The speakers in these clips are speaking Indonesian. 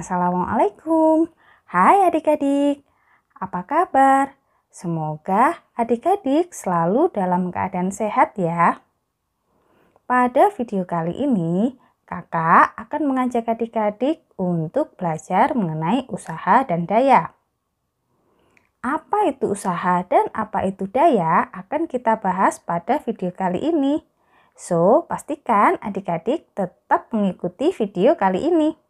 Assalamualaikum. Hai adik-adik, apa kabar? Semoga adik-adik selalu dalam keadaan sehat ya. Pada video kali ini, kakak akan mengajak adik-adik untuk belajar mengenai usaha dan daya. Apa itu usaha dan apa itu daya akan kita bahas pada video kali ini. So, pastikan adik-adik tetap mengikuti video kali ini.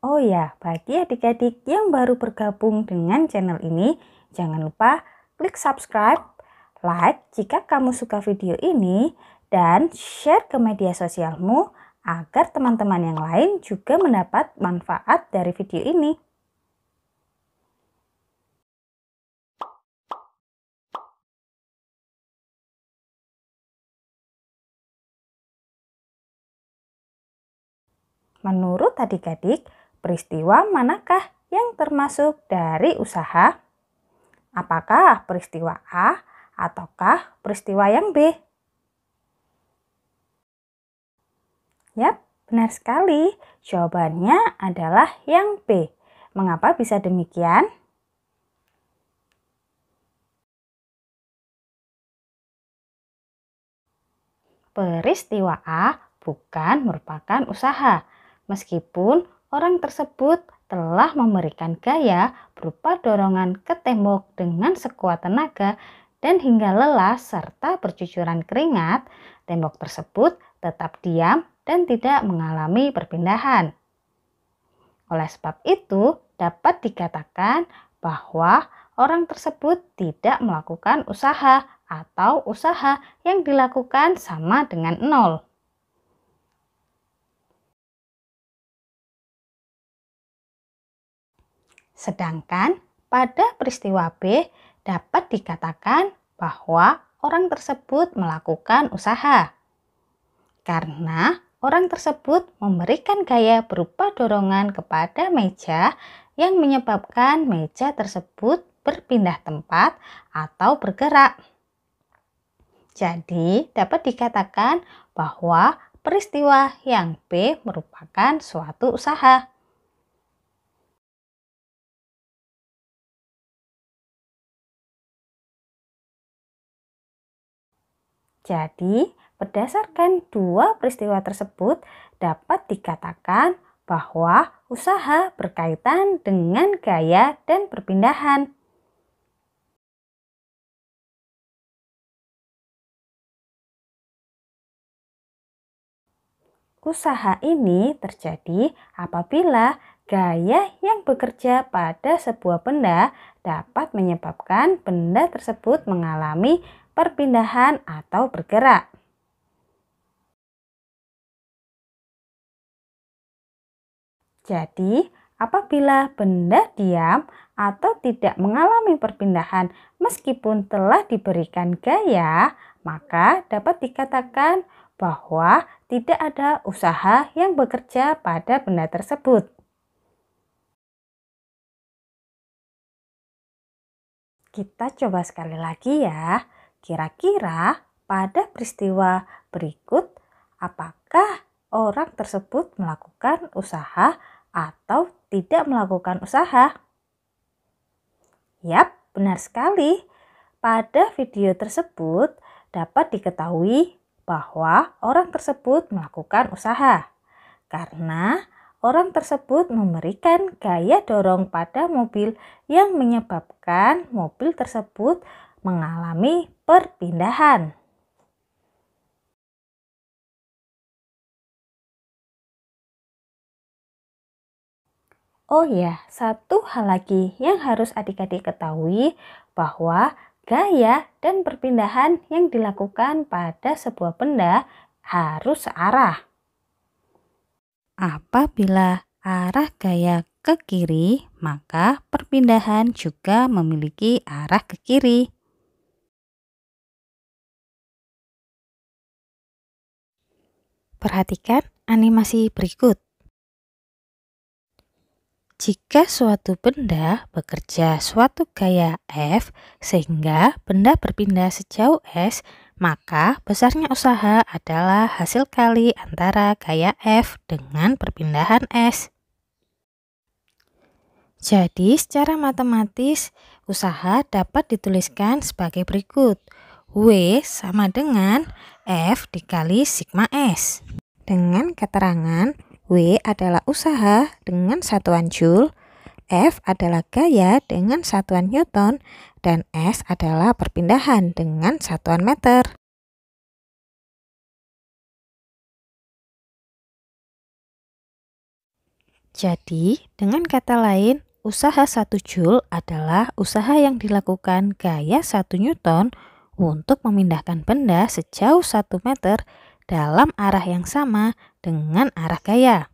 Oh ya, bagi adik-adik yang baru bergabung dengan channel ini, jangan lupa klik subscribe, like jika kamu suka video ini, dan share ke media sosialmu agar teman-teman yang lain juga mendapat manfaat dari video ini. Menurut adik-adik, peristiwa manakah yang termasuk dari usaha? Apakah peristiwa A ataukah peristiwa yang B? Yap, benar sekali. Jawabannya adalah yang B. Mengapa bisa demikian? Peristiwa A bukan merupakan usaha, meskipun orang tersebut telah memberikan gaya berupa dorongan ke tembok dengan sekuat tenaga dan hingga lelah serta bercucuran keringat, tembok tersebut tetap diam dan tidak mengalami perpindahan. Oleh sebab itu, dapat dikatakan bahwa orang tersebut tidak melakukan usaha atau usaha yang dilakukan sama dengan nol. Sedangkan pada peristiwa B dapat dikatakan bahwa orang tersebut melakukan usaha. Karena orang tersebut memberikan gaya berupa dorongan kepada meja yang menyebabkan meja tersebut berpindah tempat atau bergerak. Jadi dapat dikatakan bahwa peristiwa yang B merupakan suatu usaha. Jadi, berdasarkan dua peristiwa tersebut, dapat dikatakan bahwa usaha berkaitan dengan gaya dan perpindahan. Usaha ini terjadi apabila gaya yang bekerja pada sebuah benda dapat menyebabkan benda tersebut mengalami perpindahan atau bergerak. Jadi, apabila benda diam atau tidak mengalami perpindahan meskipun telah diberikan gaya, maka dapat dikatakan bahwa tidak ada usaha yang bekerja pada benda tersebut. Kita coba sekali lagi ya. Kira-kira pada peristiwa berikut, apakah orang tersebut melakukan usaha atau tidak melakukan usaha? Yap, benar sekali. Pada video tersebut dapat diketahui bahwa orang tersebut melakukan usaha karena orang tersebut memberikan gaya dorong pada mobil yang menyebabkan mobil tersebut mengalami perpindahan. Oh ya, satu hal lagi yang harus adik-adik ketahui bahwa gaya dan perpindahan yang dilakukan pada sebuah benda harus searah. Apabila arah gaya ke kiri, maka perpindahan juga memiliki arah ke kiri. Perhatikan animasi berikut. Jika suatu benda bekerja suatu gaya F sehingga benda berpindah sejauh S, maka besarnya usaha adalah hasil kali antara gaya F dengan perpindahan S. Jadi, secara matematis, usaha dapat dituliskan sebagai berikut. W sama dengan F dikali sigma S. Dengan keterangan, W adalah usaha dengan satuan Joule, F adalah gaya dengan satuan Newton, dan S adalah perpindahan dengan satuan meter. Jadi, dengan kata lain, usaha 1 Joule adalah usaha yang dilakukan gaya 1 Newton untuk memindahkan benda sejauh 1 meter dalam arah yang sama dengan arah gaya.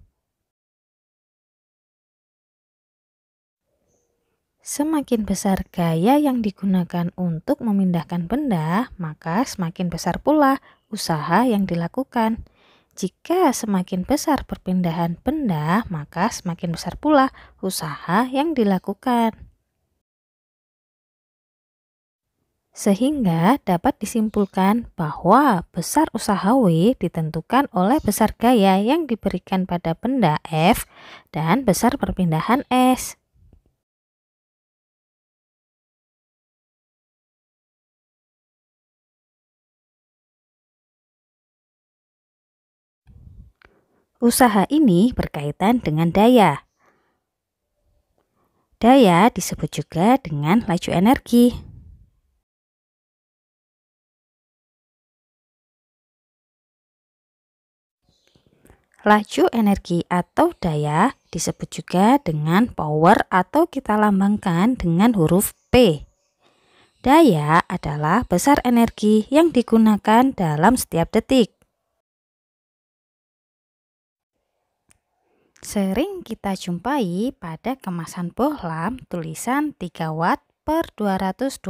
Semakin besar gaya yang digunakan untuk memindahkan benda, maka semakin besar pula usaha yang dilakukan. Jika semakin besar perpindahan benda, maka semakin besar pula usaha yang dilakukan. Sehingga dapat disimpulkan bahwa besar usaha W ditentukan oleh besar gaya yang diberikan pada benda F dan besar perpindahan S. Usaha ini berkaitan dengan daya. Daya disebut juga dengan laju energi. Laju energi atau daya disebut juga dengan power atau kita lambangkan dengan huruf P. Daya adalah besar energi yang digunakan dalam setiap detik. Sering kita jumpai pada kemasan bohlam tulisan 3 watt per 220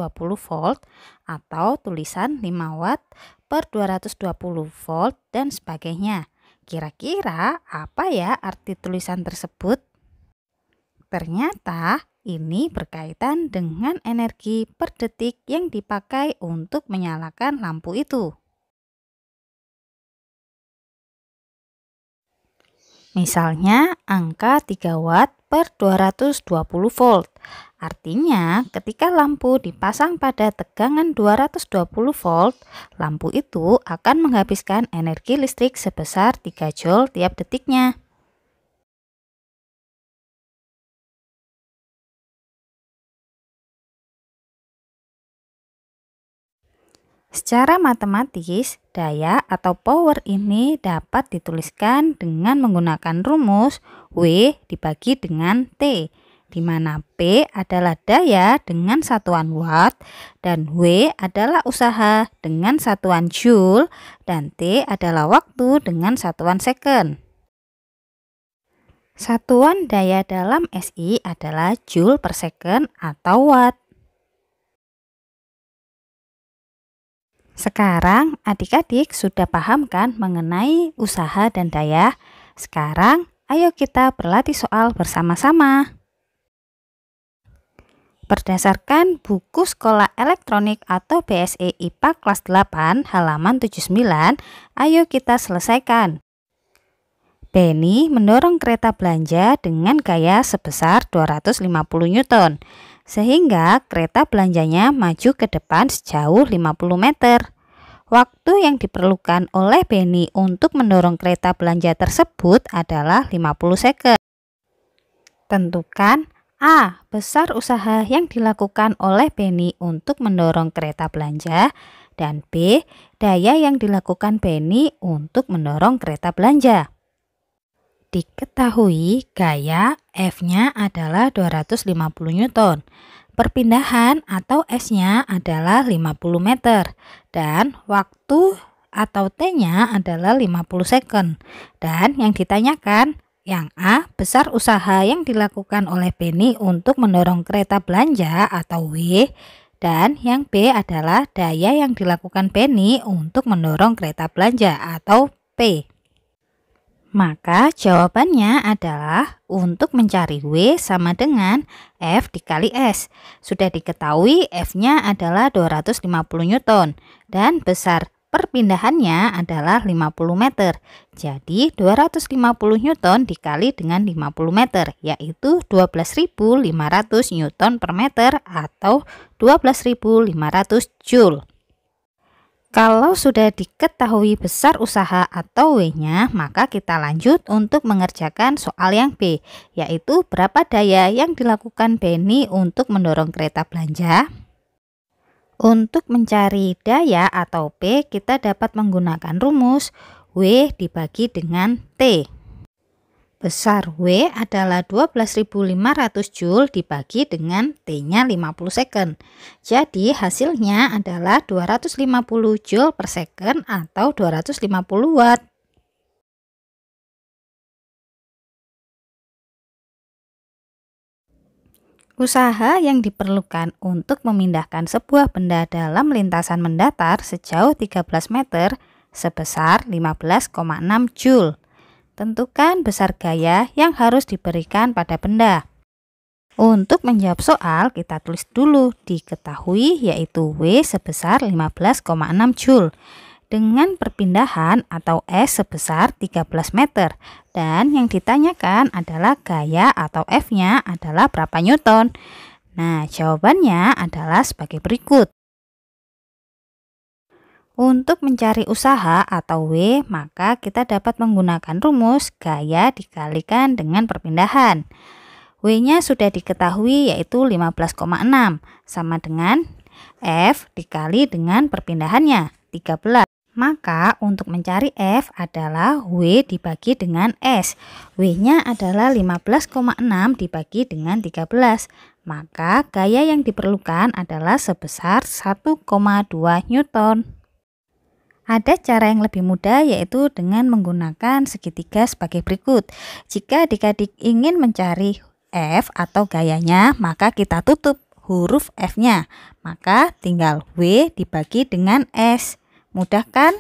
volt atau tulisan 5 watt per 220 volt dan sebagainya. Kira-kira apa ya arti tulisan tersebut? Ternyata ini berkaitan dengan energi per detik yang dipakai untuk menyalakan lampu itu. Misalnya angka 3 watt per 220 volt. Artinya ketika lampu dipasang pada tegangan 220 volt, lampu itu akan menghabiskan energi listrik sebesar 3 joule tiap detiknya. Secara matematis, daya atau power ini dapat dituliskan dengan menggunakan rumus W dibagi dengan T, di mana P adalah daya dengan satuan watt dan W adalah usaha dengan satuan joule dan T adalah waktu dengan satuan second. Satuan daya dalam SI adalah joule per second atau watt. Sekarang adik-adik sudah paham kan mengenai usaha dan daya? Sekarang ayo kita berlatih soal bersama-sama. Berdasarkan buku Sekolah Elektronik atau BSE IPA kelas 8 halaman 79, ayo kita selesaikan. Benny mendorong kereta belanja dengan gaya sebesar 250 Newton, sehingga kereta belanjanya maju ke depan sejauh 50 meter. Waktu yang diperlukan oleh Benny untuk mendorong kereta belanja tersebut adalah 50 second. Tentukan A. Besar usaha yang dilakukan oleh Benny untuk mendorong kereta belanja, dan B. Daya yang dilakukan Benny untuk mendorong kereta belanja. Diketahui gaya F-nya adalah 250 Newton. Perpindahan atau S-nya adalah 50 meter dan waktu atau T-nya adalah 50 second. Dan yang ditanyakan, yang A, besar usaha yang dilakukan oleh Benny untuk mendorong kereta belanja atau W, dan yang B adalah daya yang dilakukan Benny untuk mendorong kereta belanja atau P. Maka jawabannya adalah untuk mencari W sama dengan F dikali S. Sudah diketahui F-nya adalah 250 Newton dan besar perpindahannya adalah 50 meter. Jadi 250 Newton dikali dengan 50 meter yaitu 12.500 Newton per meter atau 12.500 Joule. Kalau sudah diketahui besar usaha atau W-nya, maka kita lanjut untuk mengerjakan soal yang B, yaitu berapa daya yang dilakukan Benny untuk mendorong kereta belanja. Untuk mencari daya atau P, kita dapat menggunakan rumus W dibagi dengan T. Besar W adalah 12.500 Joule dibagi dengan T-nya 50 second. Jadi hasilnya adalah 250 Joule per second atau 250 Watt. Usaha yang diperlukan untuk memindahkan sebuah benda dalam lintasan mendatar sejauh 13 meter sebesar 15,6 Joule. Tentukan besar gaya yang harus diberikan pada benda. Untuk menjawab soal, kita tulis dulu diketahui yaitu W sebesar 15,6 Joule dengan perpindahan atau S sebesar 13 meter. Dan yang ditanyakan adalah gaya atau F-nya adalah berapa Newton. Nah, jawabannya adalah sebagai berikut. Untuk mencari usaha atau W, maka kita dapat menggunakan rumus gaya dikalikan dengan perpindahan. W-nya sudah diketahui yaitu 15,6 sama dengan F dikali dengan perpindahannya 13. Maka untuk mencari F adalah W dibagi dengan S. W-nya adalah 15,6 dibagi dengan 13. Maka gaya yang diperlukan adalah sebesar 1,2 Newton. Ada cara yang lebih mudah yaitu dengan menggunakan segitiga sebagai berikut. Jika adik-adik ingin mencari F atau gayanya, maka kita tutup huruf F-nya. Maka tinggal W dibagi dengan S. Mudah kan?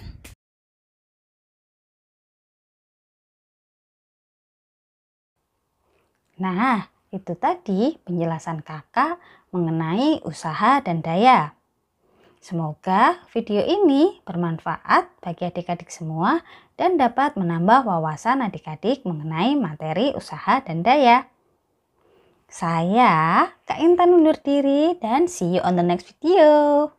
Nah, itu tadi penjelasan kakak mengenai usaha dan daya. Semoga video ini bermanfaat bagi adik-adik semua dan dapat menambah wawasan adik-adik mengenai materi usaha dan daya. Saya Kak Intan undur diri dan see you on the next video.